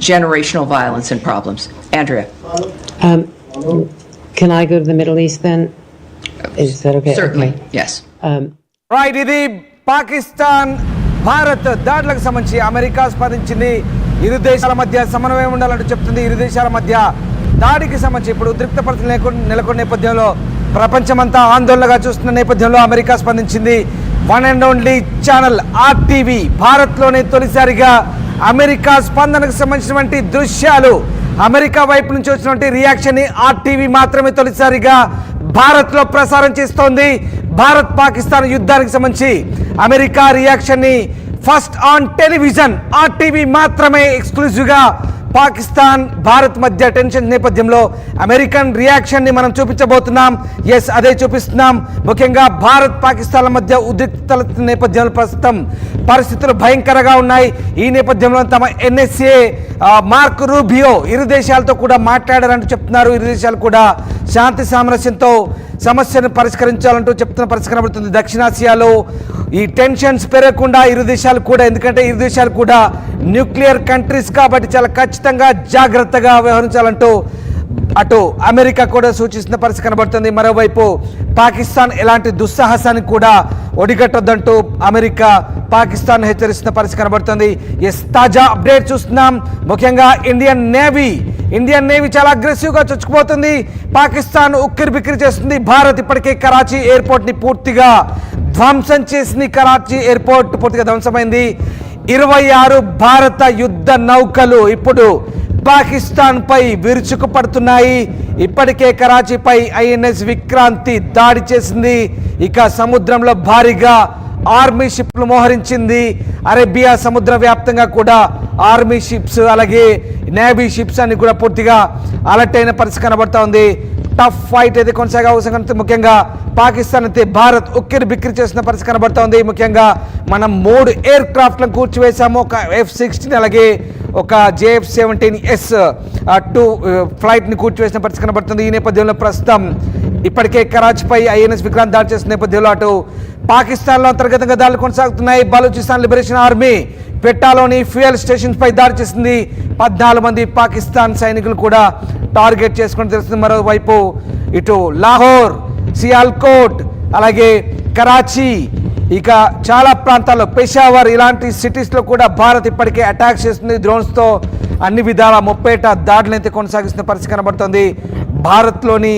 generational violence and problems. Andrea. Can I go to the Middle East then? Is that okay? Certainly, okay. yes. Right, ఇది పాకిస్తాన్ భారత్ దాడులకు సంబంధించి America స్పందించింది. ఇరు దేశాల మధ్య సమన్వయం ఉండాలంటూ చెప్తుంది. ఇరు దేశాల మధ్య దాడికి సంబంధించి ఇప్పుడు ఉద్రిక్త పరిస్థితులు నెలకొన్న నేపథ్యంలో ప్రపంచమంతా ఆందోళనగా చూస్తున్న నేపథ్యంలో అమెరికా స్పందించింది. One and only channel RTV భారత్లోనే తొలిసారిగా అమెరికా స్పందనకు సంబంధించినటువంటి దృశ్యాలు, అమెరికా వైపు నుంచి వచ్చినటువంటి రియాక్షన్ని RTV మాత్రమే తొలిసారిగా భారత్లో ప్రసారం చేస్తోంది. భారత్ పాకిస్తాన్ యుద్ధానికి సంబంధించి అమెరికా రియాక్షన్ని ఫస్ట్ ఆన్ టెలివిజన్ RTV మాత్రమే ఎక్స్క్లూజివ్గా పాకిస్తాన్ భారత్ మధ్య టెన్షన్ నేపథ్యంలో అమెరికన్ రియాక్షన్ని మనం చూపించబోతున్నాం. ఎస్, అదే చూపిస్తున్నాం. ముఖ్యంగా భారత్ పాకిస్తాన్ల మధ్య ఉద్రిక్తల నేపథ్యంలో ప్రస్తుతం పరిస్థితులు భయంకరంగా ఉన్నాయి. ఈ నేపథ్యంలో తమ NSA మార్క్ రూబియో ఇరు దేశాలతో కూడా మాట్లాడారంటూ చెప్తున్నారు. ఇరు దేశాలు కూడా శాంతి సామరస్యంతో సమస్యను పరిష్కరించాలంటూ చెప్తున్న పరిస్థితి కనబడుతుంది. దక్షిణాసియాలో ఈ టెన్షన్స్ పెరగకుండా ఇరు దేశాలు కూడా, ఎందుకంటే ఇరు దేశాలు కూడా న్యూక్లియర్ కంట్రీస్ కాబట్టి చాలా ఖచ్చితంగా జాగ్రత్తగా వ్యవహరించాలంటూ అటు అమెరికా కూడా సూచిస్తున్న పరిస్థితి కనబడుతుంది. మరోవైపు పాకిస్తాన్ ఎలాంటి దుస్సాహసానికి కూడా ఒడిగట్టొద్దంటూ అమెరికా పాకిస్తాన్ హెచ్చరిస్తున్న పరిస్థితి కనబడుతుంది. ఎస్, తాజా అప్డేట్ చూస్తున్నాం. ముఖ్యంగా ఇండియన్ నేవీ చాలా అగ్రెసివ్గా చొచ్చుకుపోతుంది. పాకిస్తాన్ ఉక్కిరి బిక్కిరి చేస్తుంది. భారత్ ఇప్పటికే కరాచీ ఎయిర్పోర్ట్ని పూర్తిగా ధ్వంసం చేసింది. కరాచీ ఎయిర్పోర్ట్ పూర్తిగా ధ్వంసమైంది. 26 భారత యుద్ధ నౌకలు ఇప్పుడు పాకిస్తాన్ పై విరుచుకుపడుతున్నాయి. ఇప్పటికే కరాచీపై INS విక్రాంతి దాడి చేసింది. ఇక సముద్రంలో భారీగా ఆర్మీ షిప్లు మోహరించింది. అరేబియా సముద్ర వ్యాప్తంగా కూడా ఆర్మీ షిప్స్ అలాగే నేవీ షిప్స్ అన్ని కూడా పూర్తిగా అలర్ట్ అయిన పరిస్థితి కనబడుతూ ఉంది. టఫ్ ఫైట్ అయితే కొనసాగే అవసరం. ముఖ్యంగా పాకిస్తాన్ అయితే భారత్ ఉక్కిరి బిక్కిరి చేసిన పరిస్థితి కనబడుతోంది. ముఖ్యంగా మనం 3 ఎయిర్ క్రాఫ్ట్లను కూర్చివేశాము. ఒక F-16 అలాగే ఒక JF-17S 2 ఫ్లైట్ని కూర్చివేసిన పరిస్థితి కనబడుతుంది. ఈ నేపథ్యంలో ప్రస్తుతం ఇప్పటికే కరాచీపై INS విక్రాంత్ దాడి చేసిన నేపథ్యంలో అటు పాకిస్తాన్లో అంతర్గతంగా దాడులు కొనసాగుతున్నాయి. బలూచిస్తాన్ లిబరేషన్ ఆర్మీ పెట్టాలోని ఫ్యూయల్ స్టేషన్స్ పై దాడి చేసింది. 14 మంది పాకిస్తాన్ సైనికులు కూడా టార్గెట్ చేసుకుని తెలుస్తుంది. మరోవైపు ఇటు లాహోర్, సియాల్కోట్ అలాగే కరాచీ, ఇక చాలా ప్రాంతాల్లో పెషావర్ ఇలాంటి సిటీస్లో కూడా భారత్ ఇప్పటికే అటాక్ చేస్తుంది. డ్రోన్స్తో అన్ని విధాల ముప్పేట దాడులు అయితే కొనసాగిస్తున్న పరిస్థితి కనబడుతుంది. భారత్లోని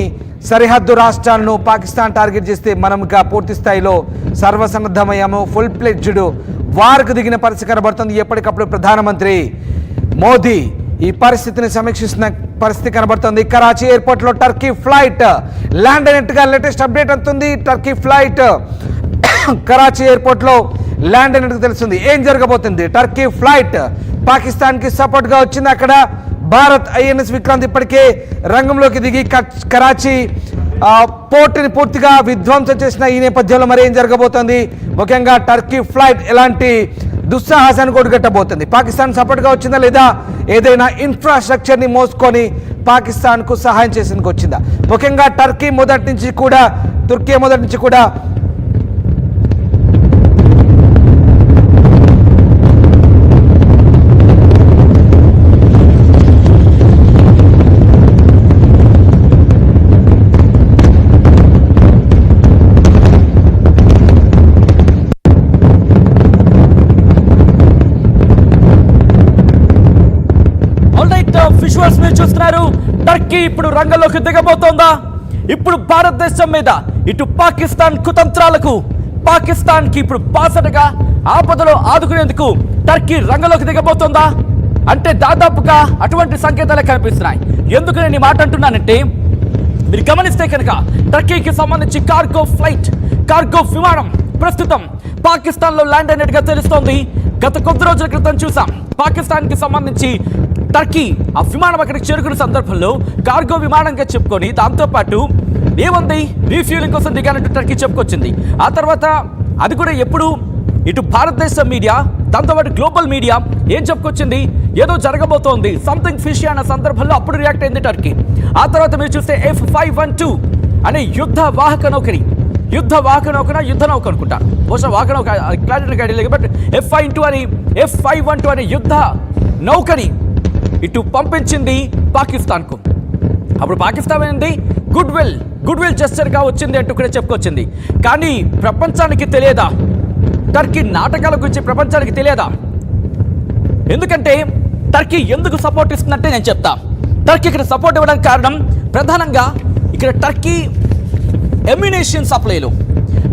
సరిహద్దు రాష్ట్రాలను పాకిస్తాన్ టార్గెట్ చేస్తే మనం ఇక పూర్తి స్థాయిలో సర్వసన్నద్ధమయ్యాము. ఫుల్ ప్లెడ్జ్డ్ వార్కు దిగిన పరిస్థితి కనబడుతుంది. ఎప్పటికప్పుడు ప్రధానమంత్రి మోదీ ఈ పరిస్థితిని సమీక్షిస్తున్న పరిస్థితి కనబడుతుంది. కరాచీ ఎయిర్పోర్ట్లో టర్కీ ఫ్లైట్ ల్యాండ్ అయినట్టుగా లేటెస్ట్ అప్డేట్ అవుతుంది. టర్కీ ఫ్లైట్ కరాచీ ఎయిర్పోర్ట్లో ల్యాండ్ అయినట్టుగా తెలుస్తుంది. ఏం జరగబోతుంది? టర్కీ ఫ్లైట్ పాకిస్తాన్కి సపోర్ట్గా వచ్చింది. అక్కడ భారత్ INS విక్రాంత్ ఇప్పటికే రంగంలోకి దిగి కరాచీ పోర్టుని పూర్తిగా విధ్వంసం చేసిన ఈ నేపథ్యంలో మరి ఏం జరగబోతోంది? ముఖ్యంగా టర్కీ ఫ్లైట్ ఎలాంటి దుస్సాహసానికి ఒడిగట్టబోతుంది? పాకిస్తాన్ సపోర్ట్గా వచ్చిందా లేదా ఏదైనా ఇన్ఫ్రాస్ట్రక్చర్ని మోసుకొని పాకిస్తాన్కు సహాయం చేసేందుకు వచ్చిందా? ముఖ్యంగా టర్కీ మొదటి నుంచి కూడా విజువల్స్ మీరు చూస్తున్నారు. టర్కీ ఇప్పుడు రంగంలోకి దిగబోతోందా? ఇప్పుడు భారతదేశం మీద ఇటు పాకిస్తాన్ కుతంత్రాలకు పాకిస్తాన్కి ఇప్పుడు బాసటగా ఆపదలో ఆదుకునేందుకు టర్కీ రంగంలోకి దిగబోతోందా అంటే దాదాపుగా అటువంటి సంకేతాలే కనిపిస్తున్నాయి. ఎందుకు నేను ఈ మాట అంటున్నానంటే మీరు గమనిస్తే కనుక టర్కీకి సంబంధించి కార్గో విమానం ప్రస్తుతం పాకిస్తాన్లో ల్యాండ్ అయినట్టుగా తెలుస్తోంది. గత కొద్ది రోజుల క్రితం చూసాం పాకిస్తాన్కి సంబంధించి టర్కీ ఆ విమానం అక్కడికి చేరుకున్న సందర్భంలో కార్గో విమానంగా చెప్పుకొని దాంతోపాటు ఏముంది రీఫ్యూలింగ్ కోసం దిగానంటూ టర్కీ చెప్పుకొచ్చింది. ఆ తర్వాత అది కూడా ఎప్పుడు ఇటు భారతదేశం మీడియా దాంతోపాటు గ్లోబల్ మీడియా ఏం చెప్పుకొచ్చింది? ఏదో జరగబోతోంది సంథింగ్ ఫిషీ అన్న సందర్భంలో అప్పుడు రియాక్ట్ అయింది టర్కీ. ఆ తర్వాత మీరు చూస్తే F-512 అనే యుద్ధ వాహక నౌక అనుకుంటా, బహుశా వాహక నౌక క్లారిటీ ఐడియా లేదు, బట్ F-512 అనే యుద్ధ నౌకని ఇటు పంపించింది పాకిస్తాన్కు. అప్పుడు పాకిస్తాన్ ఏంది గుడ్ విల్ జెస్చర్గా వచ్చింది అంటూ కూడా చెప్పుకొచ్చింది. కానీ ప్రపంచానికి తెలియదా? టర్కీ నాటకాల గురించి ప్రపంచానికి తెలియదా? ఎందుకంటే టర్కీ ఎందుకు సపోర్ట్ ఇస్తుందంటే నేను చెప్తా. టర్కీ ఇక్కడ సపోర్ట్ ఇవ్వడానికి కారణం ప్రధానంగా ఇక్కడ టర్కీ ఎమ్యునేషన్ సప్లైలో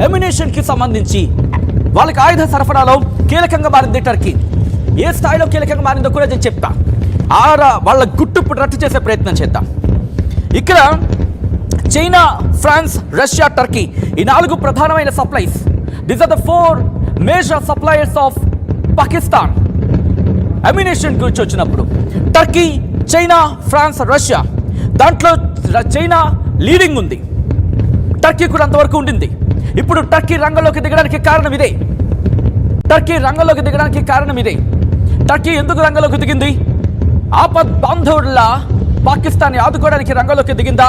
ఎమ్యునేషన్కి సంబంధించి వాళ్ళకి ఆయుధ సరఫరాలో కీలకంగా మారింది టర్కీ. ఏ స్థాయిలో కీలకంగా మారిందో కూడా నేను చెప్తా. వాళ్ళ గుట్టుప్పుడు రట్టు చేసే ప్రయత్నం చేద్దాం. ఇక్కడ చైనా, ఫ్రాన్స్, రష్యా, టర్కీ ఈ 4 ప్రధానమైన supplies. These are the 4 major suppliers of Pakistan. Ammunition గురించి వచ్చినప్పుడు టర్కీ, చైనా, ఫ్రాన్స్, రష్యా, దాంట్లో చైనా లీడింగ్ ఉంది. టర్కీ కూడా అంతవరకు ఉండింది. ఇప్పుడు టర్కీ రంగంలోకి దిగడానికి కారణం ఇదే. టర్కీ ఎందుకు రంగంలోకి దిగింది? ఆపద్ బాంధవుల్లా పాకిస్తాన్ ఆదుకోవడానికి రంగంలోకి దిగిందా?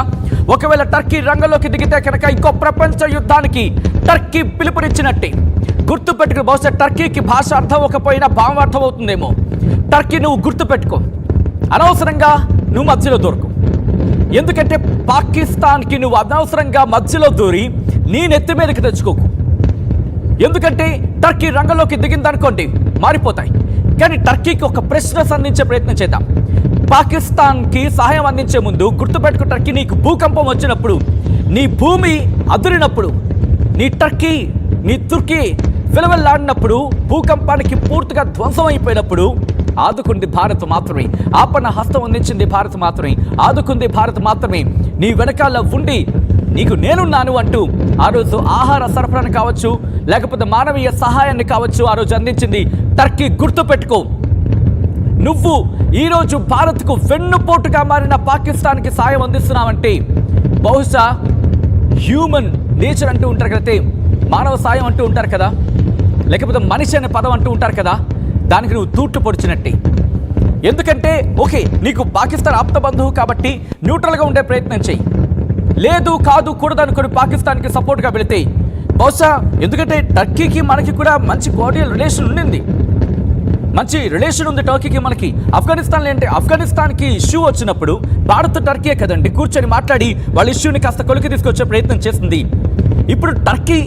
ఒకవేళ టర్కీ రంగంలోకి దిగితే కనుక ఇంకో ప్రపంచ యుద్ధానికి టర్కీ పిలుపునిచ్చినట్టే. గుర్తుపెట్టుకుని, బహుశా టర్కీకి భాష అర్థం అవ్వకపోయినా భావం అర్థం అవుతుందేమో. టర్కీ నువ్వు గుర్తుపెట్టుకో, అనవసరంగా నువ్వు మధ్యలో దొరకు. ఎందుకంటే పాకిస్తాన్కి నువ్వు అనవసరంగా మధ్యలో దూరి నీ నెత్తి మీదకి తెచ్చుకోకు. ఎందుకంటే టర్కీ రంగంలోకి దిగిందనుకోండి మారిపోతాయి. కానీ టర్కీకి ఒక ప్రశ్న సంధించే ప్రయత్నం చేద్దాం. పాకిస్తాన్కి సహాయం అందించే ముందు గుర్తుపెట్టుకో, టర్కీ నీకు భూకంపం వచ్చినప్పుడు, నీ భూమి అదిరినప్పుడు, నీ తుర్కీ విలవెల్లాడినప్పుడు, భూకంపానికి పూర్తిగా ధ్వంసం అయిపోయినప్పుడు ఆదుకుంది భారత్ మాత్రమే. ఆపన్న హస్తం అందించింది భారత్ మాత్రమే. ఆదుకుంది భారత్ మాత్రమే. నీ వెనకాల ఉండి నీకు నేనున్నాను అంటూ ఆ రోజు ఆహార సరఫరాను కావచ్చు, లేకపోతే మానవీయ సహాయాన్ని కావచ్చు ఆ రోజు అందించింది టర్కీ. గుర్తుపెట్టుకో, నువ్వు ఈరోజు భారత్కు వెన్నుపోటుగా మారిన పాకిస్తాన్కి సాయం అందిస్తున్నావంటే బహుశా హ్యూమన్ నేచర్ అంటూ ఉంటారు కదా, మానవ సాయం అంటూ ఉంటారు కదా, లేకపోతే మనిషి అనే పదం అంటూ ఉంటారు కదా, దానికి నువ్వు తూట్లు పొడిచినట్టే. ఎందుకంటే ఓకే, నీకు పాకిస్తాన్ ఆప్త బంధువు కాబట్టి న్యూట్రల్గా ఉండే ప్రయత్నం చెయ్యి. లేదు కాదు కూడదు అనుకుని పాకిస్తాన్కి సపోర్ట్గా వెళితే బహుశా, ఎందుకంటే టర్కీకి మనకి కూడా మంచి కోఆర్డినల్ రిలేషన్ ఉండింది, మంచి రిలేషన్ ఉంది టర్కీకి మనకి. ఆఫ్ఘనిస్తాన్లో ఏంటి, ఆఫ్ఘనిస్తాన్కి ఇష్యూ వచ్చినప్పుడు భారత్ టర్కీయే కదండి కూర్చొని మాట్లాడి వాళ్ళ ఇష్యూని కాస్త కొలికి తీసుకొచ్చే ప్రయత్నం చేస్తుంది. ఇప్పుడు టర్కీ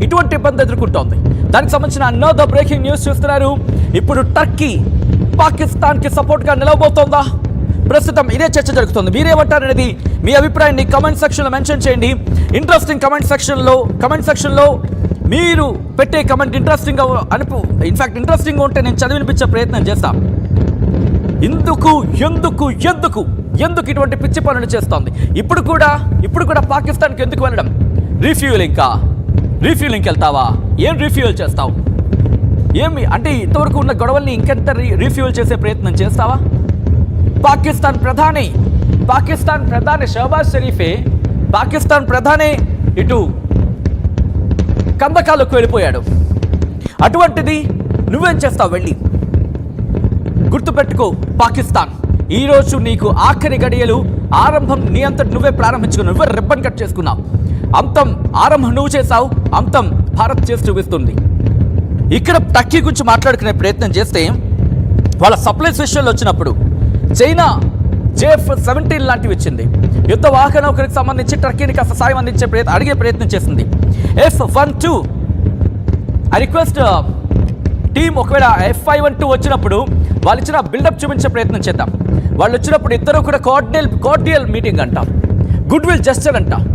ఇటువంటి ఇబ్బంది ఎదుర్కొంటోంది. దానికి సంబంధించిన అనదర్ బ్రేకింగ్ న్యూస్ చూస్తున్నారు. ఇప్పుడు టర్కీ పాకిస్తాన్కి సపోర్ట్గా నిలవబోతోందా? ప్రస్తుతం ఇదే చర్చ జరుగుతుంది. మీరేమంటారు అనేది మీ అభిప్రాయాన్ని కమెంట్ సెక్షన్లో మెన్షన్ చేయండి. ఇంట్రెస్టింగ్ కమెంట్ సెక్షన్లో మీరు పెట్టే కమెంట్ ఇంట్రెస్టింగ్గా ఇన్ఫాక్ట్ ఇంట్రెస్టింగ్గా ఉంటే నేను చదివినిపించే ప్రయత్నం చేస్తాను. ఎందుకు ఇటువంటి పిచ్చి పనులు చేస్తోంది? ఇప్పుడు కూడా పాకిస్తాన్కి ఎందుకు వెళ్ళడం? రీఫ్యూలింగ్కి వెళ్తావా? ఏం రీఫ్యూల్ చేస్తావు? ఏమి అంటే ఇంతవరకు ఉన్న గొడవల్ని ఇంకెంత రీఫ్యూల్ చేసే ప్రయత్నం చేస్తావా? పాకిస్తాన్ ప్రధాని షహబాజ్ షరీఫే పాకిస్తాన్ ప్రధాని ఇటు కందకాలకు వెళ్ళిపోయాడు. అటువంటిది నువ్వేం చేస్తావు వెళ్ళి? గుర్తుపెట్టుకో, పాకిస్తాన్ ఈరోజు నీకు ఆఖరి గడియలు. ఆరంభం నీ అంతటి నువ్వే ప్రారంభించుకున్నావు, నువ్వే రిబ్బన్ కట్ చేసుకున్నావు. అంతం ఆరంభం నువ్వు చేసావు, అంతం భారత్ చేసి చూపిస్తుంది. ఇక్కడ టర్కీ గురించి మాట్లాడుకునే ప్రయత్నం చేస్తే వాళ్ళ సప్లైస్ విషయంలో వచ్చినప్పుడు చైనా JF-17 లాంటివి ఇచ్చింది. యుద్ధ వాహన నౌకరికి సంబంధించి టర్కీని కాస్త సాయం అడిగే ప్రయత్నం చేసింది. F-12 ఐ రిక్వెస్ట్ టీమ్, ఒకవేళ F-512 వచ్చినప్పుడు వాళ్ళు ఇచ్చిన బిల్డప్ చూపించే ప్రయత్నం చేద్దాం. వాళ్ళు వచ్చినప్పుడు ఇద్దరు కూడా కోఆర్డియల్ మీటింగ్ అంట, గుడ్ విల్ జెస్చర్ అంట.